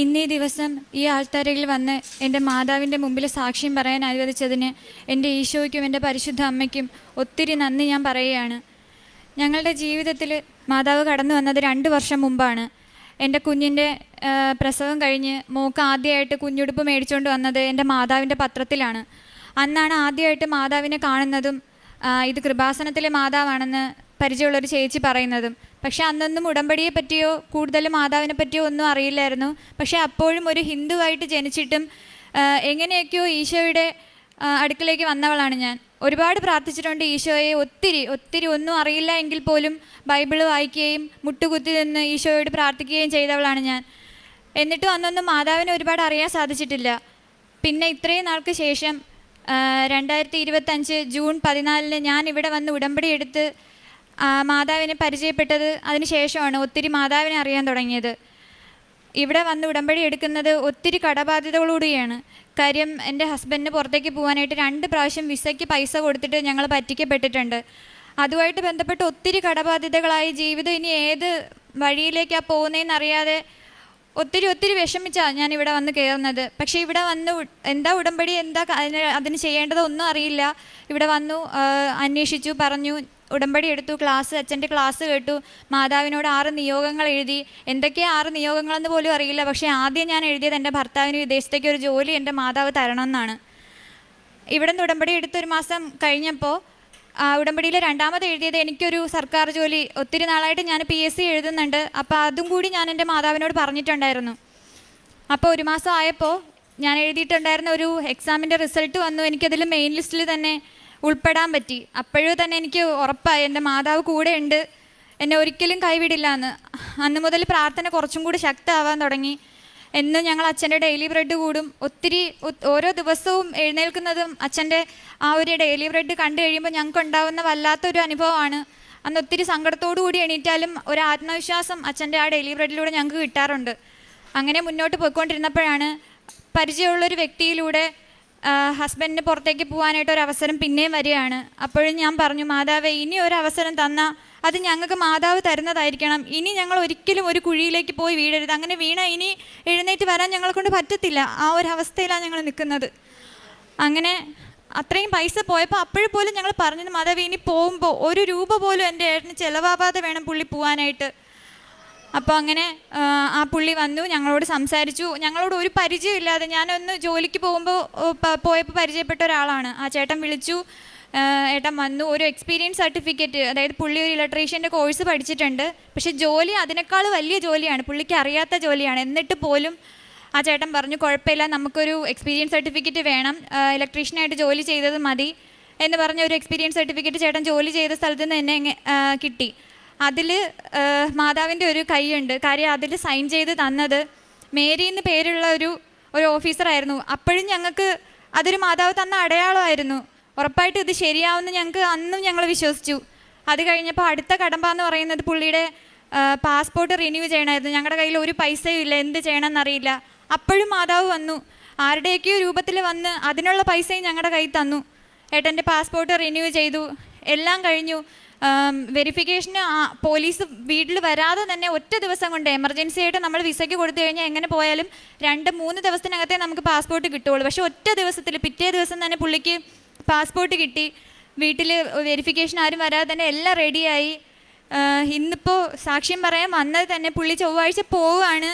ഇന്നീ ദിവസം ഈ ആൾത്താരയിൽ വന്ന് എൻ്റെ മാതാവിൻ്റെ മുമ്പിൽ സാക്ഷ്യം പറയാൻ അനുവദിച്ചതിന് എൻ്റെ ഈശോയ്ക്കും എൻ്റെ പരിശുദ്ധ അമ്മയ്ക്കും ഒത്തിരി നന്ദി ഞാൻ പറയുകയാണ്. ഞങ്ങളുടെ ജീവിതത്തിൽ മാതാവ് കടന്നു വന്നത് 2 വർഷം മുമ്പാണ്. എൻ്റെ കുഞ്ഞിൻ്റെ പ്രസവം കഴിഞ്ഞ് മോൾക്ക് ആദ്യമായിട്ട് കുഞ്ഞുടുപ്പ് മേടിച്ചുകൊണ്ട് വന്നത് എൻ്റെ മാതാവിൻ്റെ പത്രത്തിലാണ്. അന്നാണ് ആദ്യമായിട്ട് മാതാവിനെ കാണുന്നതും ഇത് കൃപാസനത്തിലെ മാതാവാണെന്ന് പരിചയമുള്ളൊരു ചേച്ചി പറയുന്നതും. പക്ഷേ അന്നൊന്നും ഉടമ്പടിയെ പറ്റിയോ കൂടുതൽ മാതാവിനെ പറ്റിയോ ഒന്നും അറിയില്ലായിരുന്നു. പക്ഷേ അപ്പോഴും ഒരു ഹിന്ദുവായിട്ട് ജനിച്ചിട്ടും എങ്ങനെയൊക്കെയോ ഈശോയുടെ അടുക്കിലേക്ക് വന്നവളാണ് ഞാൻ. ഒരുപാട് പ്രാർത്ഥിച്ചിട്ടുണ്ട് ഈശോയെ, ഒത്തിരി ഒന്നും അറിയില്ല എങ്കിൽ പോലും ബൈബിള് വായിക്കുകയും മുട്ടുകുത്തി നിന്ന് ഈശോയോട് പ്രാർത്ഥിക്കുകയും ചെയ്തവളാണ് ഞാൻ. എന്നിട്ടും അന്നൊന്നും മാതാവിനെ ഒരുപാട് അറിയാൻ സാധിച്ചിട്ടില്ല. പിന്നെ ഇത്രയും നാൾക്ക് ശേഷം 2025 ജൂൺ 14 ഞാൻ ഇവിടെ വന്ന് ഉടമ്പടി എടുത്ത് മാതാവിനെ പരിചയപ്പെട്ടത് അതിന് ശേഷമാണ് ഒത്തിരി മാതാവിനെ അറിയാൻ തുടങ്ങിയത്. ഇവിടെ വന്ന് ഉടമ്പടി എടുക്കുന്നത് ഒത്തിരി കടബാധ്യതകളോടുകൂടിയാണ്. കാര്യം എൻ്റെ ഹസ്ബൻഡിന് പുറത്തേക്ക് പോകാനായിട്ട് 2 പ്രാവശ്യം വിസയ്ക്ക് പൈസ കൊടുത്തിട്ട് ഞങ്ങൾ പറ്റിക്കപ്പെട്ടിട്ടുണ്ട്. അതുമായിട്ട് ബന്ധപ്പെട്ട് ഒത്തിരി കടബാധ്യതകളായി ജീവിതം ഇനി ഏത് വഴിയിലേക്കാണ് പോകുന്നതെന്നറിയാതെ ഒത്തിരി വിഷമിച്ചാണ് ഞാൻ ഇവിടെ വന്ന് കയറുന്നത്. പക്ഷേ ഇവിടെ വന്ന് എന്താ ഉടമ്പടി, എന്താ അതിന് ചെയ്യേണ്ടതൊന്നും അറിയില്ല. ഇവിടെ വന്നു, അന്വേഷിച്ചു, പറഞ്ഞു, ഉടമ്പടി എടുത്തു, അച്ഛൻ്റെ ക്ലാസ് കേട്ടു, മാതാവിനോട് 6 നിയോഗങ്ങൾ എഴുതി. എന്തൊക്കെയാണ് 6 നിയോഗങ്ങളെന്ന് പോലും അറിയില്ല. പക്ഷേ ആദ്യം ഞാൻ എഴുതിയത് എൻ്റെ ഭർത്താവിന് വിദേശത്തേക്ക് ഒരു ജോലി എൻ്റെ മാതാവ് തരണമെന്നാണ്. ഇവിടെ നിന്ന് ഉടമ്പടി എടുത്ത് 1 മാസം കഴിഞ്ഞപ്പോൾ ഉടമ്പടിയിൽ 2ാമത് എഴുതിയത് എനിക്കൊരു സർക്കാർ ജോലി. ഒത്തിരി നാളായിട്ട് ഞാൻ PSC എഴുതുന്നുണ്ട്. അപ്പോൾ അതും കൂടി ഞാൻ എൻ്റെ മാതാവിനോട് പറഞ്ഞിട്ടുണ്ടായിരുന്നു. അപ്പോൾ 1 മാസം ആയപ്പോൾ ഞാൻ എഴുതിയിട്ടുണ്ടായിരുന്ന ഒരു എക്സാമിൻ്റെ റിസൾട്ട് വന്നു. എനിക്കതിൽ മെയിൻ ലിസ്റ്റിൽ തന്നെ ഉൾപ്പെടാൻ പറ്റി. അപ്പോഴും തന്നെ എനിക്ക് ഉറപ്പായി എൻ്റെ മാതാവ് കൂടെ ഉണ്ട്, എന്നെ ഒരിക്കലും കൈവിടില്ല എന്ന്. അന്ന് മുതൽ പ്രാർത്ഥന കുറച്ചും കൂടി ശക്തമാവാൻ തുടങ്ങി. എന്നും ഞങ്ങൾ അച്ഛൻ്റെ ഡെയിലി ബ്രെഡ് കൂടും. ഓരോ ദിവസവും എഴുന്നേൽക്കുന്നതും അച്ഛൻ്റെ ആ ഒരു ഡെയിലി ബ്രെഡ് കണ്ടു കഴിയുമ്പോൾ ഞങ്ങൾക്ക് ഉണ്ടാകുന്ന വല്ലാത്തൊരു അനുഭവമാണ്. അന്ന് ഒത്തിരി സങ്കടത്തോടു കൂടി എണീറ്റാലും ഒരു ആത്മവിശ്വാസം അച്ഛൻ്റെ ആ ഡെയിലി ബ്രെഡിലൂടെ ഞങ്ങൾക്ക് കിട്ടാറുണ്ട്. അങ്ങനെ മുന്നോട്ട് പോയിക്കൊണ്ടിരുന്നപ്പോഴാണ് പരിചയമുള്ളൊരു വ്യക്തിയിലൂടെ ഹസ്ബൻഡിന് പുറത്തേക്ക് പോകാനായിട്ട് ഒരു അവസരം പിന്നെയും വരികയാണ്. അപ്പോഴും ഞാൻ പറഞ്ഞു, മാതാവേ, ഇനി ഒരു അവസരം തന്നാൽ അത് ഞങ്ങൾക്ക് മാതാവ് തരുന്നതായിരിക്കണം. ഇനി ഞങ്ങൾ ഒരിക്കലും ഒരു കുഴിയിലേക്ക് പോയി വീഴരുത്. അങ്ങനെ വീണാൽ ഇനി എഴുന്നേറ്റ് വരാൻ ഞങ്ങളെ കൊണ്ട് പറ്റത്തില്ല. ആ ഒരു അവസ്ഥയിലാണ് ഞങ്ങൾ നിൽക്കുന്നത്. അങ്ങനെ അത്രയും പൈസ പോയപ്പോൾ അപ്പോഴും ഞങ്ങൾ പറഞ്ഞത്, മാതാവ്, ഇനി പോകുമ്പോൾ 1 രൂപ പോലും എൻ്റെ ഏട്ടന് ചിലവാകാതെ വേണം പുള്ളി പോകാനായിട്ട്. അപ്പോൾ അങ്ങനെ ആ പുള്ളി വന്നു, ഞങ്ങളോട് സംസാരിച്ചു. ഞങ്ങളോട് ഒരു പരിചയമില്ലാതെ, ഞാനൊന്ന് ജോലിക്ക് പോയപ്പോൾ പരിചയപ്പെട്ട ഒരാളാണ്. ആ ചേട്ടൻ വിളിച്ചു, ഏട്ടൻ വന്നു. ഒരു എക്സ്പീരിയൻസ് സർട്ടിഫിക്കറ്റ്, അതായത് പുള്ളി ഒരു ഇലക്ട്രീഷ്യൻ്റെ കോഴ്സ് പഠിച്ചിട്ടുണ്ട്. പക്ഷേ ജോലി അതിനേക്കാൾ വലിയ ജോലിയാണ്, പുള്ളിക്ക് അറിയാത്ത ജോലിയാണ്. എന്നിട്ട് പോലും ആ ചേട്ടൻ പറഞ്ഞു, കുഴപ്പമില്ല, നമുക്കൊരു എക്സ്പീരിയൻസ് സർട്ടിഫിക്കറ്റ് വേണം, ഇലക്ട്രീഷ്യനായിട്ട് ജോലി ചെയ്തത് മതി എന്ന് പറഞ്ഞ ഒരു എക്സ്പീരിയൻസ് സർട്ടിഫിക്കറ്റ് ചേട്ടൻ ജോലി ചെയ്ത സ്ഥലത്ത് നിന്ന് തന്നെ കിട്ടി. അതിൽ മാതാവിൻ്റെ ഒരു കൈയുണ്ട്. കാര്യം അതിൽ സൈൻ ചെയ്ത് തന്നത് മേരി എന്ന് പേരുള്ള ഒരു ഓഫീസറായിരുന്നു. അപ്പോഴും ഞങ്ങൾക്ക് അതൊരു മാതാവ് തന്ന അടയാളമായിരുന്നു. ഉറപ്പായിട്ടും ഇത് ശരിയാവുമെന്ന് ഞങ്ങൾക്ക് അന്നും ഞങ്ങൾ വിശ്വസിച്ചു. അത് കഴിഞ്ഞപ്പോൾ അടുത്ത കടമ്പ എന്ന് പറയുന്നത് പുള്ളിയുടെ പാസ്പോർട്ട് റിന്യൂ ചെയ്യണമായിരുന്നു. ഞങ്ങളുടെ കയ്യിൽ ഒരു പൈസയും ഇല്ല, എന്ത് ചെയ്യണമെന്നറിയില്ല. അപ്പോഴും മാതാവ് വന്നു, ആരുടെയൊക്കെയോ രൂപത്തിൽ വന്ന് അതിനുള്ള പൈസയും ഞങ്ങളുടെ കയ്യിൽ തന്നു. ഏട്ടൻ്റെ പാസ്പോർട്ട് റിന്യൂ ചെയ്തു, എല്ലാം കഴിഞ്ഞു. വെരിഫിക്കേഷന് പോലീസ് വീട്ടിൽ വരാതെ തന്നെ ഒറ്റ ദിവസം കൊണ്ട് എമർജൻസി ആയിട്ട് നമ്മൾ വിസയ്ക്ക് കൊടുത്തു കഴിഞ്ഞാൽ എങ്ങനെ പോയാലും 2-3 ദിവസത്തിനകത്തേ നമുക്ക് പാസ്പോർട്ട് കിട്ടുകയുള്ളൂ. പക്ഷേ ഒറ്റ ദിവസത്തിൽ പിറ്റേ ദിവസം തന്നെ പുള്ളിക്ക് പാസ്പോർട്ട് കിട്ടി. വീട്ടിൽ വെരിഫിക്കേഷൻ ആരും വരാതെ തന്നെ എല്ലാം റെഡിയായി. ഇന്നിപ്പോൾ സാക്ഷ്യം പറയാൻ വന്നത് തന്നെ പുള്ളി ചൊവ്വാഴ്ച പോവുകയാണ്.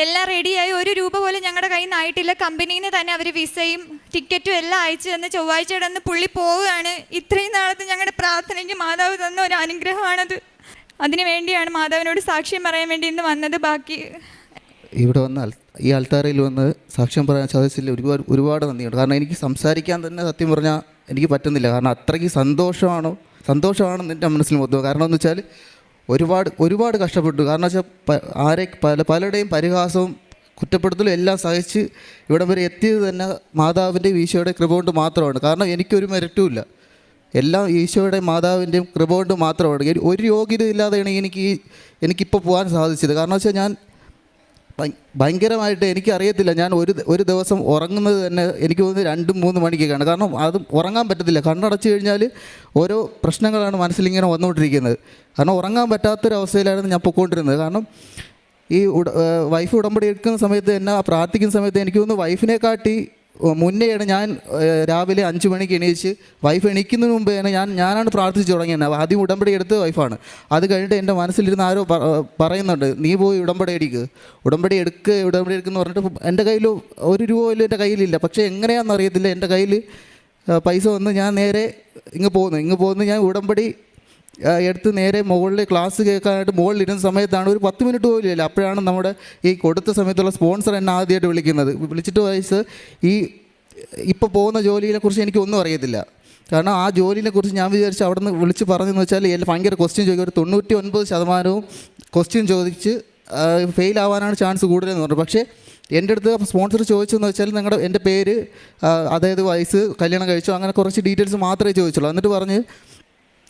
എല്ലാം റെഡിയായി. 1 രൂപ പോലും ഞങ്ങളുടെ കയ്യിൽ നിന്നായിട്ടില്ല. കമ്പനിയിൽ നിന്ന് തന്നെ അവർ വിസയും ടിക്കറ്റും എല്ലാം അയച്ചു തന്ന് ചൊവ്വാഴ്ചയുടെ അന്ന് പുള്ളി പോവുകയാണ്. ഇത്രയും നാളത്തെ ഞങ്ങളുടെ പ്രാർത്ഥനയ്ക്ക് മാതാവ് തന്ന ഒരു അനുഗ്രഹമാണത്. അതിനു വേണ്ടിയാണ് മാതാവിനോട് സാക്ഷ്യം പറയാൻ വേണ്ടി ഇന്ന് വന്നത്. ബാക്കി ഇവിടെ വന്നാൽ ഈ ആൾത്താരയിൽ വന്ന് സാക്ഷ്യം പറയാൻ സാധിച്ചില്ല. ഒരുപാട് നന്ദിയുണ്ട്. കാരണം എനിക്ക് സംസാരിക്കാൻ തന്നെ സത്യം പറഞ്ഞാൽ എനിക്ക് പറ്റുന്നില്ല. കാരണം അത്രയ്ക്ക് സന്തോഷമാണ് എൻ്റെ മനസ്സിൽ മൊത്തം. കാരണം എന്ന് വെച്ചാൽ ഒരുപാട് കഷ്ടപ്പെട്ടു. കാരണം വെച്ചാൽ പലരുടെയും പരിഹാസവും കുറ്റപ്പെടുത്തലും എല്ലാം സഹിച്ച് ഇവിടം വരെ എത്തിയത് തന്നെ മാതാവിൻ്റെയും ഈശോയുടെ കൃപ കൊണ്ട് മാത്രമാണ്. കാരണം എനിക്കൊരു മെറിറ്റുമില്ല, എല്ലാം ഈശോയുടെ മാതാവിൻ്റെയും കൃപ കൊണ്ട് മാത്രമാണ്. ഒരു യോഗ്യത ഇല്ലാതെയാണ് എനിക്കിപ്പോൾ പോകാൻ സാധിച്ചത്. കാരണം വെച്ചാൽ ഞാൻ ഭയങ്കരമായിട്ട് എനിക്കറിയത്തില്ല, ഞാൻ ഒരു ദിവസം ഉറങ്ങുന്നത് തന്നെ എനിക്ക് തോന്നുന്നു 2-3 മണിക്കൊക്കെയാണ്. കാരണം അത് ഉറങ്ങാൻ പറ്റത്തില്ല. കണ്ണടച്ച് കഴിഞ്ഞാൽ ഓരോ പ്രശ്നങ്ങളാണ് മനസ്സിലിങ്ങനെ വന്നുകൊണ്ടിരിക്കുന്നത്. കാരണം ഉറങ്ങാൻ പറ്റാത്തൊരവസ്ഥയിലായിരുന്നു ഞാൻ പൊയ്ക്കൊണ്ടിരുന്നത്. കാരണം ഈ വൈഫ് ഉടമ്പടി എടുക്കുന്ന സമയത്ത് എന്നെ പ്രാർത്ഥിക്കുന്ന സമയത്ത് എനിക്ക് തോന്നുന്നു വൈഫിനെക്കാട്ടി മുന്നെയാണ് ഞാൻ രാവിലെ 5 മണിക്ക് എണീച്ച് വൈഫ് എണീക്കുന്നതിന് മുമ്പേ ഞാനാണ് പ്രാർത്ഥിച്ചു തുടങ്ങിയത്. ആദ്യം ഉടമ്പടി എടുത്ത് വൈഫാണ്. അത് കഴിഞ്ഞിട്ട് എൻ്റെ മനസ്സിലിരുന്ന് ആരോ പറയുന്നുണ്ട്, നീ പോയി ഉടമ്പടി എടുക്കുമെന്ന് പറഞ്ഞിട്ട് എൻ്റെ കയ്യിൽ 1 രൂപ പോലും എൻ്റെ കയ്യിലില്ല. പക്ഷേ എങ്ങനെയാണെന്ന് അറിയത്തില്ല, എൻ്റെ കയ്യിൽ പൈസ വന്ന് ഞാൻ നേരെ ഇങ്ങ് പോന്നു. ഞാൻ ഉടമ്പടി എടുത്ത് നേരെ മുകളിൽ ക്ലാസ് കേൾക്കാനായിട്ട് മുകളിലിരുന്ന സമയത്താണ് ഒരു 10 മിനിറ്റ് പോലും ഇല്ല. അപ്പോഴാണ് നമ്മുടെ ഈ കൊടുത്ത സമയത്തുള്ള സ്പോൺസർ എന്നെ ആദ്യമായിട്ട് വിളിച്ചിട്ട് വയസ്സ് ഇപ്പോൾ പോകുന്ന ജോലിയെക്കുറിച്ച് എനിക്കൊന്നും അറിയത്തില്ല. കാരണം ആ ജോലിയെക്കുറിച്ച് ഞാൻ വിചാരിച്ച് അവിടെ നിന്ന് വിളിച്ച് പറഞ്ഞതെന്ന് വെച്ചാൽ ഭയങ്കര ക്വസ്റ്റ്യൻ ചോദിക്കും. ഒരു 99% ക്വസ്റ്റ്യൻ ചോദിച്ച് ഫെയിൽ ആവാനാണ് ചാൻസ് കൂടുതലെന്ന് പറഞ്ഞു. പക്ഷേ എൻ്റെ അടുത്ത് സ്പോൺസർ ചോദിച്ചതെന്ന് വെച്ചാൽ എൻ്റെ പേര്, അതായത് വയസ്സ്, കല്യാണം കഴിച്ചു, അങ്ങനെ കുറച്ച് ഡീറ്റെയിൽസ് മാത്രമേ ചോദിച്ചുള്ളൂ. എന്നിട്ട് പറഞ്ഞ്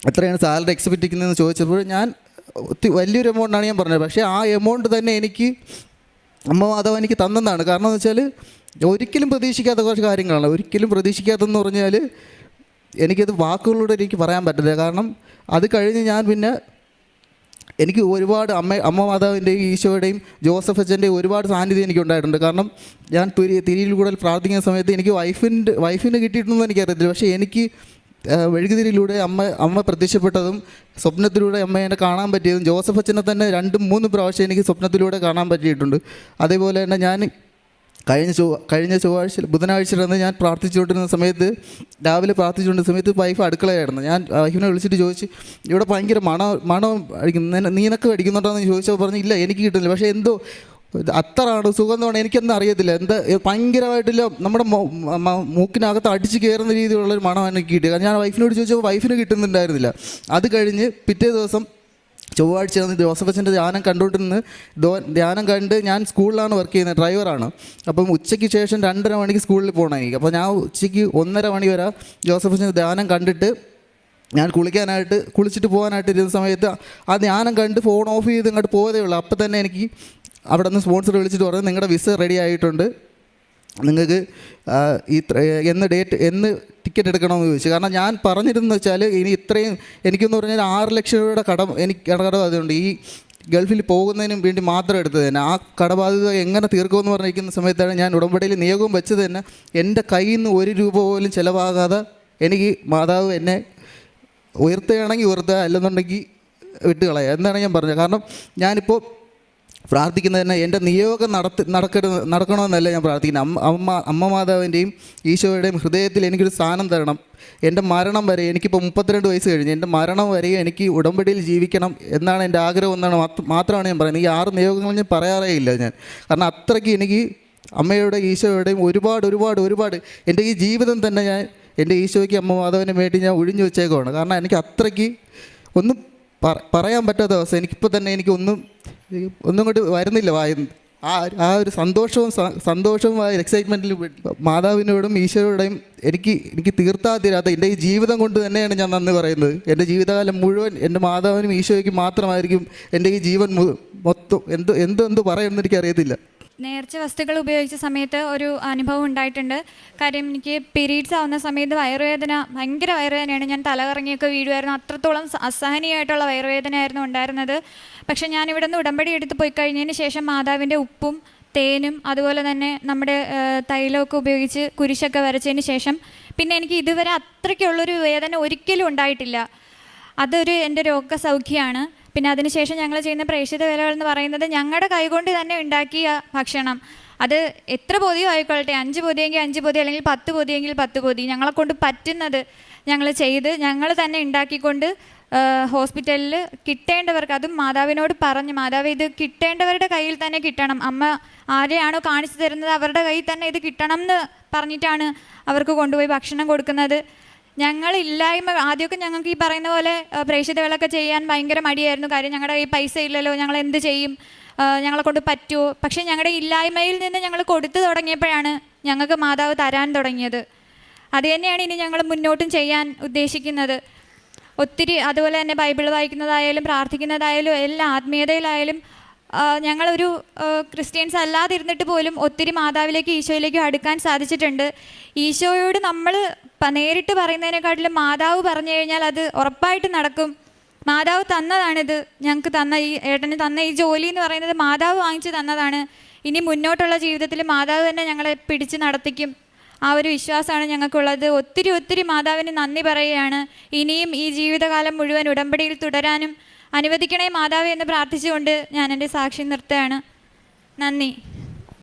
എത്രയാണ് സാലറി എക്സ്പെക്റ്റ് ചെയ്യുന്നതെന്ന് ചോദിച്ചപ്പോൾ ഞാൻ വലിയൊരു എമൗണ്ടാണ് ഞാൻ പറഞ്ഞത്. പക്ഷേ ആ എമൗണ്ട് തന്നെ എനിക്ക് അമ്മ മാതാവ് എനിക്ക് തന്നതാണ്. കാരണം എന്ന് വെച്ചാൽ ഒരിക്കലും പ്രതീക്ഷിക്കാത്ത കുറച്ച് കാര്യങ്ങളാണ്. ഒരിക്കലും പ്രതീക്ഷിക്കാത്തതെന്ന് പറഞ്ഞാൽ എനിക്കത് വാക്കുകളിലൂടെ എനിക്ക് പറയാൻ പറ്റില്ല. കാരണം അത് കഴിഞ്ഞ് ഞാൻ പിന്നെ എനിക്ക് ഒരുപാട് അമ്മ മാതാവിൻ്റെയും ഈശോയുടെയും ജോസഫ് അച്ഛൻ്റെയും ഒരുപാട് സാന്നിധ്യം എനിക്ക് ഉണ്ടായിട്ടുണ്ട്. കാരണം ഞാൻ തിരിയിൽ കൂടുതൽ പ്രാർത്ഥിക്കുന്ന സമയത്ത് എനിക്ക് വൈഫിന് കിട്ടിയിട്ടുണ്ടെന്ന് എനിക്കറിയത്തില്ല. പക്ഷേ എനിക്ക് മെഴുകുതിരിയിലൂടെ അമ്മ പ്രത്യക്ഷപ്പെട്ടതും സ്വപ്നത്തിലൂടെ അമ്മ എന്നെ കാണാൻ പറ്റിയതും ജോസഫ് അച്ഛനെ തന്നെ 2-3 പ്രാവശ്യം എനിക്ക് സ്വപ്നത്തിലൂടെ കാണാൻ പറ്റിയിട്ടുണ്ട്. അതേപോലെ തന്നെ ഞാൻ കഴിഞ്ഞ ബുധനാഴ്ച ഞാൻ പ്രാർത്ഥിച്ചുകൊണ്ടിരുന്ന സമയത്ത്, രാവിലെ പ്രാർത്ഥിച്ചുകൊണ്ടിരുന്ന സമയത്ത് വൈഫ് അടുക്കളയായിരുന്നു. ഞാൻ വൈഫിനെ വിളിച്ചിട്ട് ചോദിച്ചു, ഇവിടെ ഭയങ്കര മണം അടിക്കുന്നു, നീനൊക്കെ അടിക്കുന്നുണ്ടോയെന്ന് ചോദിച്ചപ്പോൾ പറഞ്ഞു, ഇല്ല എനിക്ക് കിട്ടുന്നില്ല. പക്ഷേ എന്തോ അത്രയാണ് സുഗന്ധമാണ്, എനിക്കൊന്നും അറിയത്തില്ല. ഭയങ്കരമായിട്ടില്ല, നമ്മുടെ മൂക്കിനകത്ത് അടിച്ച് കയറുന്ന രീതിയിലുള്ളൊരു മണം എനിക്ക് കിട്ടി. കാരണം ഞാൻ വൈഫിനോട് ചോദിച്ചപ്പോൾ വൈഫിന് കിട്ടുന്നുണ്ടായിരുന്നില്ല. അത് കഴിഞ്ഞ് പിറ്റേ ദിവസം ചൊവ്വാഴ്ച ജോസഫ് അച്ഛൻ്റെ ധ്യാനം കണ്ടുകൊണ്ടിരുന്ന് ധ്യാനം കണ്ട്, ഞാൻ സ്കൂളിലാണ് വർക്ക് ചെയ്യുന്നത്, ഡ്രൈവറാണ്. അപ്പം ഉച്ചയ്ക്ക് ശേഷം 2:30 മണിക്ക് സ്കൂളിൽ പോകണം എനിക്ക്. അപ്പോൾ ഞാൻ ഉച്ചയ്ക്ക് 1:30 മണി വരെ ജോസഫ് അച്ഛൻ്റെ ധ്യാനം കണ്ടിട്ട് ഞാൻ കുളിച്ചിട്ട് പോകാനായിട്ട് ഇരുന്ന സമയത്ത് ആ ധ്യാനം കണ്ട് ഫോൺ ഓഫ് ചെയ്ത് ഇങ്ങോട്ട് പോയതേ ഉള്ളൂ. അപ്പം തന്നെ എനിക്ക് അവിടെ നിന്ന് സ്പോൺസർ വിളിച്ചിട്ട് പറഞ്ഞു, നിങ്ങളുടെ വിസ റെഡി ആയിട്ടുണ്ട്, നിങ്ങൾക്ക് എന്ന് ടിക്കറ്റ് എടുക്കണമെന്ന് ചോദിച്ചു. കാരണം ഞാൻ പറഞ്ഞിരുന്നു വെച്ചാൽ ഇനി ഇത്രയും എനിക്കെന്ന് പറഞ്ഞാൽ 6 ലക്ഷം രൂപയുടെ കടബാധ്യതയുണ്ട്. ഈ ഗൾഫിൽ പോകുന്നതിനും വേണ്ടി മാത്രം എടുത്തത് തന്നെ. ആ കടബാധ്യത എങ്ങനെ തീർക്കുമെന്ന് പറഞ്ഞിരിക്കുന്ന സമയത്താണ് ഞാൻ ഉടമ്പടിയിൽ നിയോഗം വെച്ചത് തന്നെ. എൻ്റെ കയ്യിൽ നിന്ന് 1 രൂപ പോലും ചിലവാകാതെ എനിക്ക് മാതാവ് എന്നെ ഉയർത്തുകയാണെങ്കിൽ ഉയർത്തുക, അല്ലെന്നുണ്ടെങ്കിൽ വിട്ടുകളയുക എന്നാണ് ഞാൻ പറഞ്ഞത്. കാരണം ഞാനിപ്പോൾ പ്രാർത്ഥിക്കുന്നത് തന്നെ എൻ്റെ നിയോഗം നടക്കണമെന്നല്ല ഞാൻ പ്രാർത്ഥിക്കുന്നത്. അമ്മ മാതാവിൻ്റെയും ഈശോയുടെയും ഹൃദയത്തിൽ എനിക്കൊരു സ്ഥാനം തരണം. എൻ്റെ മരണം വരെ, എനിക്കിപ്പോൾ 32 വയസ്സ് കഴിഞ്ഞ്, എൻ്റെ മരണം വരെ എനിക്ക് ഉടമ്പടിയിൽ ജീവിക്കണം എന്നാണ് എൻ്റെ ആഗ്രഹം എന്നാണ് മാത്രമാണ് ഞാൻ പറയുന്നത്. ഈ 6 നിയോഗങ്ങൾ ഞാൻ പറയാറേ ഇല്ല ഞാൻ. കാരണം അത്രയ്ക്ക് എനിക്ക് അമ്മയുടെ ഈശോയുടെയും ഒരുപാട് എൻ്റെ ഈ ജീവിതം തന്നെ ഞാൻ എൻ്റെ ഈശോയ്ക്ക് അമ്മ മാതാവിന് വേണ്ടി ഞാൻ ഒഴിഞ്ഞു വെച്ചേക്കുവാണ്. കാരണം എനിക്ക് അത്രയ്ക്ക് ഒന്നും പറയാൻ പറ്റാത്ത അവസ്ഥ. എനിക്കിപ്പോൾ തന്നെ ഒന്നും കൊണ്ട് വരുന്നില്ല വായന്ന്. ആ ഒരു സന്തോഷവും ആ എക്സൈറ്റ്മെൻറ്റിലും മാതാവിനോടും ഈശോയോടും എനിക്ക് തീർത്താതിരാത്ത എൻ്റെ ഈ ജീവിതം കൊണ്ട് തന്നെയാണ് ഞാൻ നന്ദി പറയുന്നത്. എൻ്റെ ജീവിതകാലം മുഴുവൻ എൻ്റെ മാതാവിനും ഈശോയ്ക്കും മാത്രമായിരിക്കും എൻ്റെ ഈ ജീവൻ മൊത്തം. എന്ത് പറയുമെന്ന് എനിക്കറിയത്തില്ല. നേർച്ച വസ്തുക്കൾ ഉപയോഗിച്ച സമയത്ത് ഒരു അനുഭവം ഉണ്ടായിട്ടുണ്ട്. കാര്യം എനിക്ക് പീരീഡ്സ് ആവുന്ന സമയത്ത് ഭയങ്കര വയറുവേദനയാണ്. ഞാൻ തലകറങ്ങിയൊക്കെ വീഴുമായിരുന്നു. അത്രത്തോളം അസഹനീയമായിട്ടുള്ള വയറുവേദനയായിരുന്നു ഉണ്ടായിരുന്നത്. പക്ഷേ ഞാൻ ഇവിടെ നിന്ന് ഉടമ്പടി എടുത്ത് പോയി കഴിഞ്ഞതിന് ശേഷം മാതാവിൻ്റെ ഉപ്പും തേനും അതുപോലെ തന്നെ നമ്മുടെ തൈലമൊക്കെ ഉപയോഗിച്ച് കുരിശൊക്കെ വരച്ചതിന് ശേഷം പിന്നെ എനിക്ക് ഇതുവരെ അത്രയ്ക്കുള്ളൊരു വേദന ഒരിക്കലും ഉണ്ടായിട്ടില്ല. അതൊരു എൻ്റെ രോഗസൗഖ്യമാണ്. പിന്നെ അതിനുശേഷം ഞങ്ങൾ ചെയ്യുന്ന പ്രേക്ഷിത വേലകൾ എന്ന് പറയുന്നത് ഞങ്ങളുടെ കൈകൊണ്ട് തന്നെ ഉണ്ടാക്കിയ ഭക്ഷണം. അത് എത്ര പൊതിയോ ആയിക്കൊള്ളട്ടെ, 5 പൊതിയെങ്കിൽ 5 പൊതി, അല്ലെങ്കിൽ 10 പൊതിയെങ്കിൽ 10 പൊതി, ഞങ്ങളെ കൊണ്ട് പറ്റുന്നത് ഞങ്ങൾ ചെയ്ത് ഞങ്ങൾ തന്നെ ഉണ്ടാക്കിക്കൊണ്ട് ഹോസ്പിറ്റലിൽ കിട്ടേണ്ടവർക്ക്, അതും മാതാവിനോട് പറഞ്ഞ്, മാതാവ് ഇത് കിട്ടേണ്ടവരുടെ കയ്യിൽ തന്നെ കിട്ടണം, അമ്മ ആരെയാണോ കാണിച്ചു തരുന്നത് അവരുടെ കയ്യിൽ തന്നെ ഇത് കിട്ടണം എന്ന് പറഞ്ഞിട്ടാണ് അവർക്ക് കൊണ്ടുപോയി ഭക്ഷണം കൊടുക്കുന്നത്. ആദ്യമൊക്കെ ഞങ്ങൾക്ക് ഈ പറയുന്ന പോലെ പ്രേക്ഷിത വേളയൊക്കെ ചെയ്യാൻ ഭയങ്കര മടിയായിരുന്നു. കാര്യം ഞങ്ങളുടെ കയ്യിൽ പൈസ ഇല്ലല്ലോ, ഞങ്ങൾ എന്ത് ചെയ്യും, ഞങ്ങളെ കൊണ്ട് പറ്റുമോ? പക്ഷേ ഞങ്ങളുടെ ഇല്ലായ്മയിൽ നിന്ന് ഞങ്ങൾ കൊടുത്തു തുടങ്ങിയപ്പോഴാണ് ഞങ്ങൾക്ക് മാതാവ് തരാൻ തുടങ്ങിയത്. അത് തന്നെയാണ് ഇനി ഞങ്ങൾ മുന്നോട്ടും ചെയ്യാൻ ഉദ്ദേശിക്കുന്നത്. ഒത്തിരി അതുപോലെ തന്നെ ബൈബിൾ വായിക്കുന്നതായാലും പ്രാർത്ഥിക്കുന്നതായാലും എല്ലാ ആത്മീയതയിലായാലും ഞങ്ങളൊരു ക്രിസ്ത്യൻസ് അല്ലാതിരുന്നിട്ട് പോലും ഒത്തിരി മാതാവിലേക്കും ഈശോയിലേക്കും അടുക്കാൻ സാധിച്ചിട്ടുണ്ട്. ഈശോയോട് നമ്മൾ നേരിട്ട് പറയുന്നതിനെക്കാട്ടിലും മാതാവ് പറഞ്ഞു കഴിഞ്ഞാൽ അത് ഉറപ്പായിട്ട് നടക്കും. മാതാവ് തന്നതാണിത്. ഞങ്ങൾക്ക് തന്ന ഈ ഏട്ടന് തന്ന ഈ ജോലി എന്ന് പറയുന്നത് മാതാവ് വാങ്ങിച്ചു തന്നതാണ്. ഇനി മുന്നോട്ടുള്ള ജീവിതത്തിൽ മാതാവ് തന്നെ ഞങ്ങളെ പിടിച്ച് നടത്തിക്കും. ആ ഒരു വിശ്വാസമാണ് ഞങ്ങൾക്കുള്ളത്. ഒത്തിരി ഒത്തിരി മാതാവിന് നന്ദി പറയുകയാണ്. ഇനിയും ഈ ജീവിതകാലം മുഴുവൻ ഉടമ്പടിയിൽ തുടരാനും അനുവദിക്കണേ മാതാവേ എന്ന് പ്രാർത്ഥിച്ചുകൊണ്ട് ഞാൻ എൻ്റെ സാക്ഷി നിർത്തുകയാണ്. നന്ദി.